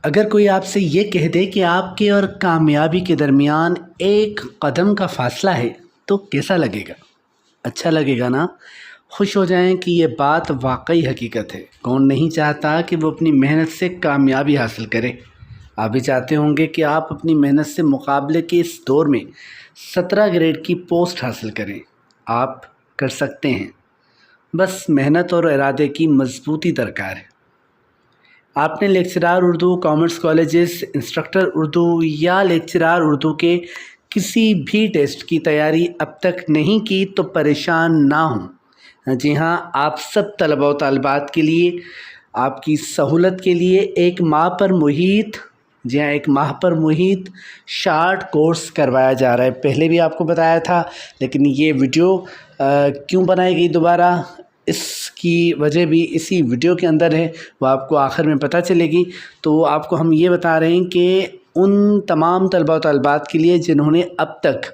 اگر کوئی آپ سے یہ کہہ دے کہ آپ کے اور کامیابی کے درمیان ایک قدم کا فاصلہ ہے تو کیسا لگے گا؟ اچھا لگے گا نا؟ خوش ہو جائیں کہ یہ بات واقعی حقیقت ہے۔ کون نہیں چاہتا کہ وہ اپنی محنت سے کامیابی حاصل کرے؟ آپ بھی چاہتے ہوں گے کہ آپ اپنی محنت سے مقابلے کے اس دور میں 17 گریڈ کی پوسٹ حاصل کریں۔ آپ کر سکتے ہیں، بس محنت اور ارادے کی مضبوطی درکار ہے۔ آپ نے lecturer Urdu, commerce colleges, instructor Urdu یا لیکچرار اردو کے کسی بھی ٹیسٹ کی تیاری اب تک نہیں کی تو پریشان نہ ہوں۔ جی ہاں، آپ سب طلباء و طالبات کے لیے، آپ کی سہولت کے لیے ایک ماہ پر محیط شارٹ کورس کروایا جا رہا ہے۔ پہلے بھی آپ کو بتایا تھا، لیکن یہ ویڈیو کیوں بنائی گئی دوبارہ، اس کی وجہ بھی اسی ویڈیو کے اندر ہے، وہ آپ کو آخر میں پتہ چلے گی۔ تو آپ کو ہم یہ بتا رہے ہیں کہ ان تمام طلباء و طالبات کے لیے جنہوں نے اب تک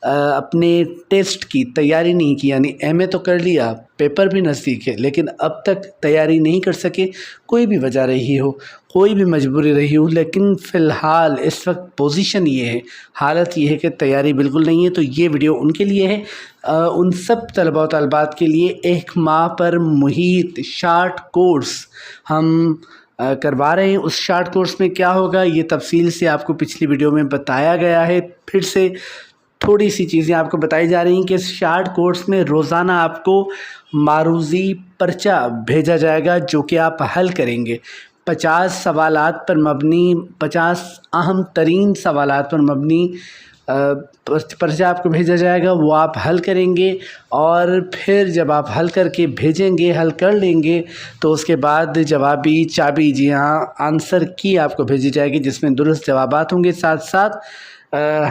اپنے ٹیسٹ کی تیاری نہیں کی، یعنی ایم اے تو کر لیا، پیپر بھی نزدیک ہے، لیکن اب تک تیاری نہیں کر سکے، کوئی بھی وجہ رہی ہو، کوئی بھی مجبوری رہی ہو، لیکن فی الحال اس وقت پوزیشن یہ ہے، حالت یہ ہے کہ تیاری بالکل نہیں ہے، تو یہ ویڈیو ان کے لیے ہے۔ ان سب طلباء و طالبات کے لیے ایک ماہ پر محیط شارٹ کورس ہم کروا رہے ہیں۔ اس شارٹ کورس میں کیا ہوگا یہ تفصیل سے آپ کو پچھلی ویڈیو میں بتایا گیا ہے، پھر سے تھوڑی سی چیزیں آپ کو بتائی جا رہی ہیں کہ اس شارٹ کورس میں روزانہ آپ کو معروضی پرچہ بھیجا جائے گا جو کہ آپ حل کریں گے۔ 50 سوالات پر مبنی، 50 اہم ترین سوالات پر مبنی پرچہ آپ کو بھیجا جائے گا، وہ آپ حل کریں گے، اور پھر جب آپ حل کر کے بھیجیں گے، حل کر لیں گے، تو اس کے بعد جوابی چابی، جی ہاں، آنسر کی آپ کو بھیجی جائے گی جس میں درست جوابات ہوں گے۔ ساتھ ساتھ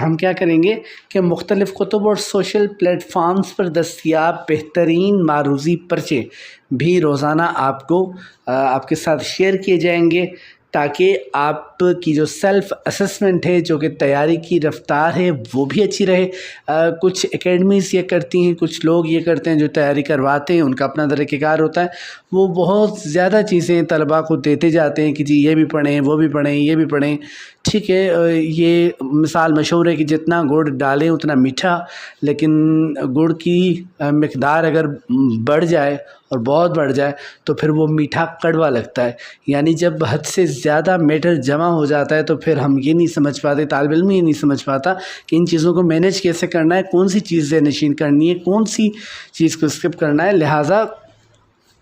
ہم کیا کریں گے کہ مختلف کتب اور سوشل پلیٹ فارمز پر دستیاب بہترین معروضی پرچے بھی روزانہ آپ کو آپ کے ساتھ شیئر کیے جائیں گے، تاکہ آپ کی جو سیلف اسسمنٹ ہے، جو کہ تیاری کی رفتار ہے، وہ بھی اچھی رہے۔ کچھ اکیڈمیز یہ کرتی ہیں، کچھ لوگ یہ کرتے ہیں جو تیاری کرواتے ہیں، ان کا اپنا طریقہ کار ہوتا ہے، وہ بہت زیادہ چیزیں طلباء کو دیتے جاتے ہیں کہ جی یہ بھی پڑھیں، وہ بھی پڑھیں، یہ بھی پڑھیں۔ ٹھیک ہے، یہ مثال مشہور ہے کہ جتنا گڑ ڈالیں اتنا میٹھا، لیکن گڑ کی مقدار اگر بڑھ جائے اور بہت بڑھ جائے تو پھر وہ میٹھا کڑوا لگتا ہے۔ یعنی جب حد سے زیادہ میٹر جمع ہو جاتا ہے تو پھر ہم یہ نہیں سمجھ پاتے، طالب علم یہ نہیں سمجھ پاتا کہ ان چیزوں کو مینیج کیسے کرنا ہے، کون سی چیز ذہن نشین کرنی ہے، کون سی چیز کو اسکپ کرنا ہے۔ لہٰذا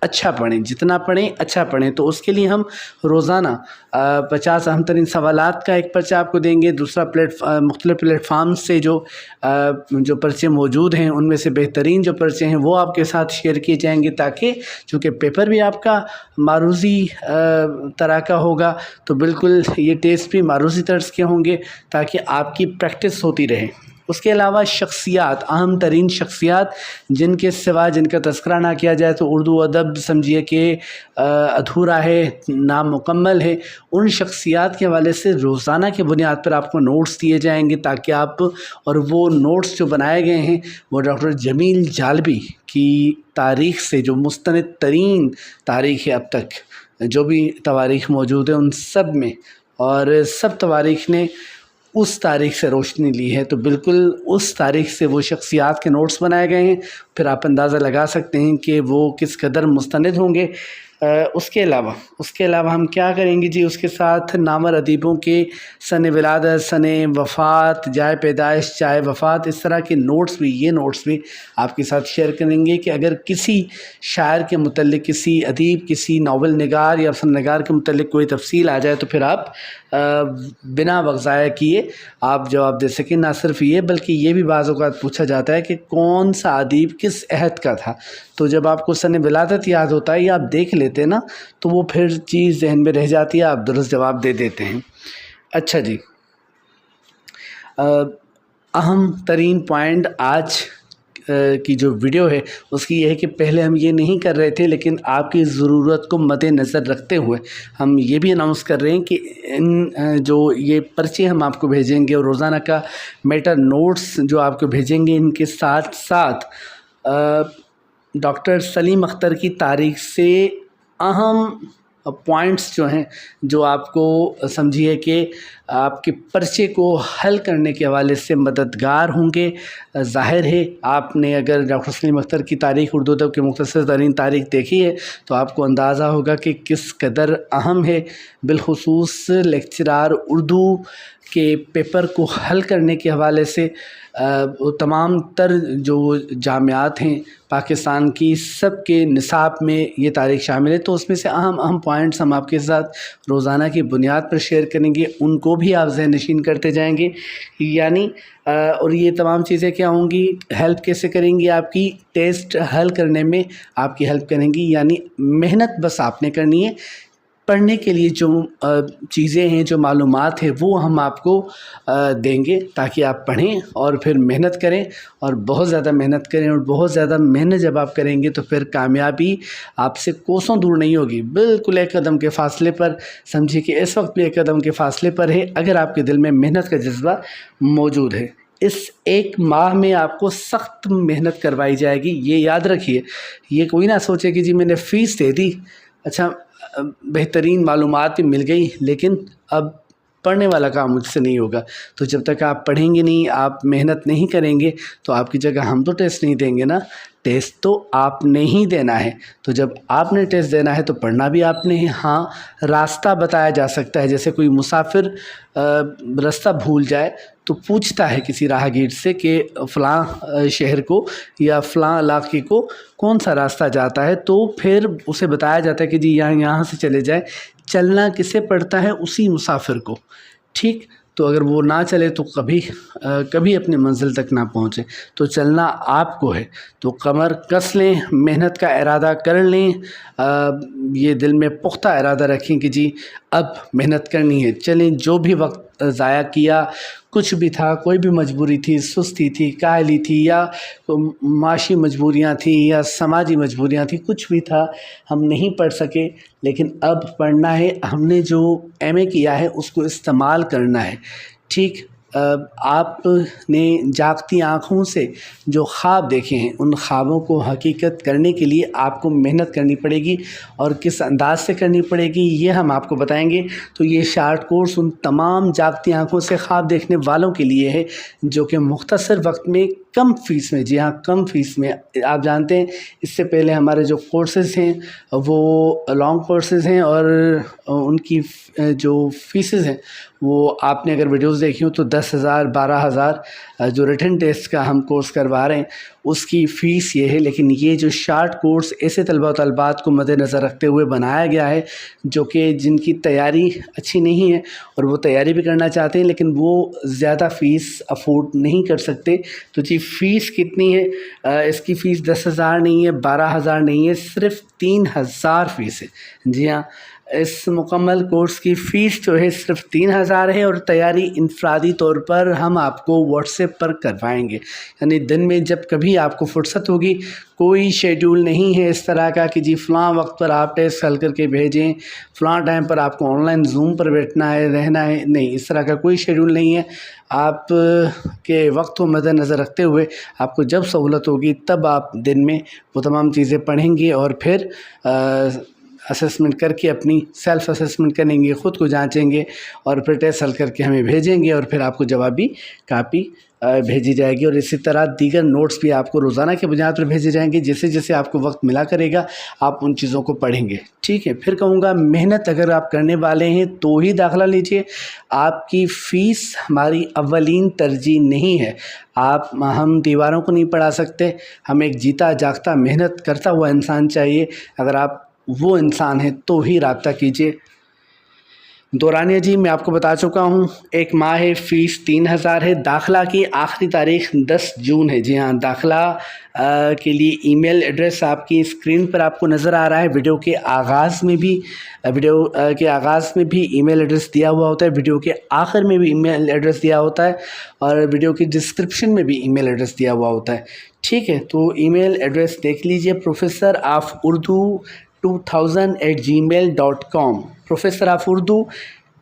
اچھا پڑھیں، جتنا پڑھیں اچھا پڑھیں۔ تو اس کے لیے ہم روزانہ 50 اہم ترین سوالات کا ایک پرچہ آپ کو دیں گے۔ دوسرا مختلف پلیٹ فارم سے جو پرچے موجود ہیں ان میں سے بہترین جو پرچے ہیں وہ آپ کے ساتھ شیئر کیے جائیں گے، تاکہ چونکہ پیپر بھی آپ کا معروضی طرح کا ہوگا تو بالکل یہ ٹیسٹ بھی معروضی طرز کے ہوں گے، تاکہ آپ کی پریکٹس ہوتی رہے۔ اس کے علاوہ شخصیات، اہم ترین شخصیات جن کے سوا جن کا تذکرہ نہ کیا جائے تو اردو ادب سمجھیے کہ ادھورا ہے، نامکمل ہے، ان شخصیات کے حوالے سے روزانہ کے بنیاد پر آپ کو نوٹس دیے جائیں گے، تاکہ آپ، اور وہ نوٹس جو بنائے گئے ہیں وہ ڈاکٹر جمیل جالبی کی تاریخ سے، جو مستند ترین تاریخ ہے اب تک، جو بھی تواریخ موجود ہیں ان سب میں، اور سب تواریخ نے اس تاریخ سے روشنی لی ہے، تو بالکل اس تاریخ سے وہ شخصیات کے نوٹس بنائے گئے ہیں، پھر آپ اندازہ لگا سکتے ہیں کہ وہ کس قدر مستند ہوں گے۔ اس کے علاوہ ہم کیا کریں گے جی، اس کے ساتھ نامور ادیبوں کے سن ولادت، سن وفات، جائے پیدائش، جائے وفات، اس طرح کے نوٹس بھی آپ کے ساتھ شیئر کریں گے کہ اگر کسی شاعر کے متعلق، کسی ادیب، کسی ناول نگار یا افسانہ نگار کے متعلق کوئی تفصیل آ جائے تو پھر آپ بنا وقت ضائع کیے آپ جواب دے سکیں۔ نہ صرف یہ بلکہ یہ بھی بعض اوقات پوچھا جاتا ہے کہ کون سا ادیب کس عہد کا تھا، تو جب آپ کو سن ولادت یاد ہوتا ہے یا آپ دیکھ لیتے نا تو وہ پھر چیز ذہن میں رہ جاتی ہے، آپ درست جواب دے دیتے ہیں۔ اچھا جی، اہم ترین پوائنٹ آج کی جو ویڈیو ہے اس کی یہ ہے کہ پہلے ہم یہ نہیں کر رہے تھے، لیکن آپ کی ضرورت کو مد نظر رکھتے ہوئے ہم یہ بھی اناؤنس کر رہے ہیں کہ جو یہ پرچے ہم آپ کو بھیجیں گے اور روزانہ کا میٹر نوٹس جو آپ کو بھیجیں گے، ان کے ساتھ ساتھ ڈاکٹر سلیم اختر کی تاریخ سے اہم پوائنٹس جو ہیں جو آپ کو سمجھیے کہ آپ کے پرچے کو حل کرنے کے حوالے سے مددگار ہوں گے۔ ظاہر ہے آپ نے اگر ڈاکٹر سلیم اختر کی تاریخ اردو ادب کی مختصر ترین تاریخ دیکھی ہے تو آپ کو اندازہ ہوگا کہ کس قدر اہم ہے، بالخصوص لیکچرار اردو کے پیپر کو حل کرنے کے حوالے سے۔ تمام تر جو جامعات ہیں پاکستان کی، سب کے نصاب میں یہ تاریخ شامل ہے، تو اس میں سے اہم پوائنٹس ہم آپ کے ساتھ روزانہ کی بنیاد پر شیئر کریں گے، ان کو بھی آپ ذہن نشین کرتے جائیں گے۔ یعنی اور یہ تمام چیزیں کیا ہوں گی، ہیلپ کیسے کریں گی، آپ کی ٹیسٹ حل کرنے میں آپ کی ہیلپ کریں گی۔ یعنی محنت بس آپ نے کرنی ہے، پڑھنے کے لیے جو چیزیں ہیں، جو معلومات ہیں، وہ ہم آپ کو دیں گے تاکہ آپ پڑھیں اور پھر محنت کریں، اور بہت زیادہ محنت کریں۔ اور بہت زیادہ محنت جب آپ کریں گے تو پھر کامیابی آپ سے کوسوں دور نہیں ہوگی، بالکل ایک قدم کے فاصلے پر۔ سمجھیے کہ اس وقت بھی ایک قدم کے فاصلے پر ہے اگر آپ کے دل میں محنت کا جذبہ موجود ہے۔ اس ایک ماہ میں آپ کو سخت محنت کروائی جائے گی، یہ یاد رکھیے۔ یہ کوئی نہ سوچے کہ جی میں نے فیس دے دی، اچھا بہترین معلومات بھی مل گئی، لیکن اب پڑھنے والا کام مجھ سے نہیں ہوگا۔ تو جب تک آپ پڑھیں گے نہیں، آپ محنت نہیں کریں گے، تو آپ کی جگہ ہم تو ٹیسٹ نہیں دیں گے نا، ٹیسٹ تو آپ نے ہی دینا ہے۔ تو جب آپ نے ٹیسٹ دینا ہے تو پڑھنا بھی آپ نے ہے۔ ہاں، راستہ بتایا جا سکتا ہے، جیسے کوئی مسافر راستہ بھول جائے تو پوچھتا ہے کسی راہگیر سے کہ فلاں شہر کو یا فلاں علاقے کو کون سا راستہ جاتا ہے، تو پھر اسے بتایا جاتا ہے کہ جی یہاں سے چلے جائیں۔ چلنا کسے پڑتا ہے؟ اسی مسافر کو، ٹھیک؟ تو اگر وہ نہ چلے تو کبھی اپنی منزل تک نہ پہنچے۔ تو چلنا آپ کو ہے، تو کمر کس لیں، محنت کا ارادہ کر لیں، یہ دل میں پختہ ارادہ رکھیں کہ جی اب محنت کرنی ہے۔ چلیں، جو بھی وقت ضائع کیا، کچھ بھی تھا، کوئی بھی مجبوری تھی، سستی تھی، کاہلی تھی، یا معاشی مجبوریاں تھیں، یا سماجی مجبوریاں تھیں، کچھ بھی تھا، ہم نہیں پڑھ سکے، لیکن اب پڑھنا ہے۔ ہم نے جو ایم اے کیا ہے اس کو استعمال کرنا ہے، ٹھیک؟ آپ نے جاگتی آنکھوں سے جو خواب دیکھے ہیں، ان خوابوں کو حقیقت کرنے کے لیے آپ کو محنت کرنی پڑے گی، اور کس انداز سے کرنی پڑے گی یہ ہم آپ کو بتائیں گے۔ تو یہ شارٹ کورس ان تمام جاگتی آنکھوں سے خواب دیکھنے والوں کے لیے ہے جو کہ مختصر وقت میں کم فیس میں، جی ہاں کم فیس میں، آپ جانتے ہیں اس سے پہلے ہمارے جو کورسز ہیں وہ لانگ کورسز ہیں، اور ان کی جو فیسز ہیں وہ آپ نے اگر ویڈیوز دیکھی ہوں تو 10,000 12,000 جو ریٹن ٹیسٹ کا ہم کورس کروا رہے ہیں اس کی فیس یہ ہے۔ لیکن یہ جو شارٹ کورس ایسے طلبہ و طالبات کو مد نظر رکھتے ہوئے بنایا گیا ہے جو کہ جن کی تیاری اچھی نہیں ہے اور وہ تیاری بھی کرنا چاہتے ہیں لیکن وہ زیادہ فیس افورڈ نہیں کر سکتے۔ تو جی فیس کتنی ہے؟ اس کی فیس 10,000 نہیں ہے، 12,000 نہیں ہے، صرف 3,000 فیس ہے۔ جی ہاں، اس مکمل کورس کی فیس جو ہے صرف 3,000 ہے، اور تیاری انفرادی طور پر ہم آپ کو واٹس ایپ پر کروائیں گے۔ یعنی دن میں جب کبھی آپ کو فرصت ہوگی، کوئی شیڈول نہیں ہے اس طرح کا کہ جی فلاں وقت پر آپ ٹیسٹ حل کر کے بھیجیں، فلاں ٹائم پر آپ کو آن لائن زوم پر بیٹھنا ہے، رہنا ہے، نہیں، اس طرح کا کوئی شیڈول نہیں ہے۔ آپ کے وقت کو مد نظر رکھتے ہوئے آپ کو جب سہولت ہوگی تب آپ دن میں وہ تمام چیزیں پڑھیں گے، اور پھر اسیسمنٹ کر کے اپنی سیلف اسیسمنٹ کریں گے، خود کو جانچیں گے، اور پھر ٹیسٹ حل کر کے ہمیں بھیجیں گے، اور پھر آپ کو جوابی کاپی بھیجی جائے گی، اور اسی طرح دیگر نوٹس بھی آپ کو روزانہ کے بنیاد پر بھیجے جائیں گے۔ جیسے جیسے آپ کو وقت ملا کرے گا آپ ان چیزوں کو پڑھیں گے، ٹھیک ہے؟ پھر کہوں گا محنت اگر آپ کرنے والے ہیں تو ہی داخلہ لیجئے۔ آپ کی فیس ہماری اولین ترجیح نہیں ہے۔ ہم دیواروں کو نہیں پڑھا سکتے، ہمیں ایک جیتا جاگتا محنت کرتا ہوا انسان چاہیے۔ اگر آپ وہ انسان ہیں تو ہی رابطہ کیجئے۔ دورانیہ جی میں آپ کو بتا چکا ہوں، ایک ماہ ہے، فیس 3,000 ہے، داخلہ کی آخری تاریخ 10 جون ہے۔ جی ہاں، داخلہ کے لیے ای میل ایڈریس آپ کی اسکرین پر آپ کو نظر آ رہا ہے۔ ویڈیو کے آغاز میں بھی ای میل ایڈریس دیا ہوا ہوتا ہے، ویڈیو کے آخر میں بھی ای میل ایڈریس دیا ہوتا ہے، اور ویڈیو کی ڈسکرپشن میں بھی ای میل ایڈریس دیا ہوا ہوتا ہے، ٹھیک ہے؟ تو ای میل ایڈریس دیکھ لیجئے، professorofurdu2000@gmail.com، professorofurdu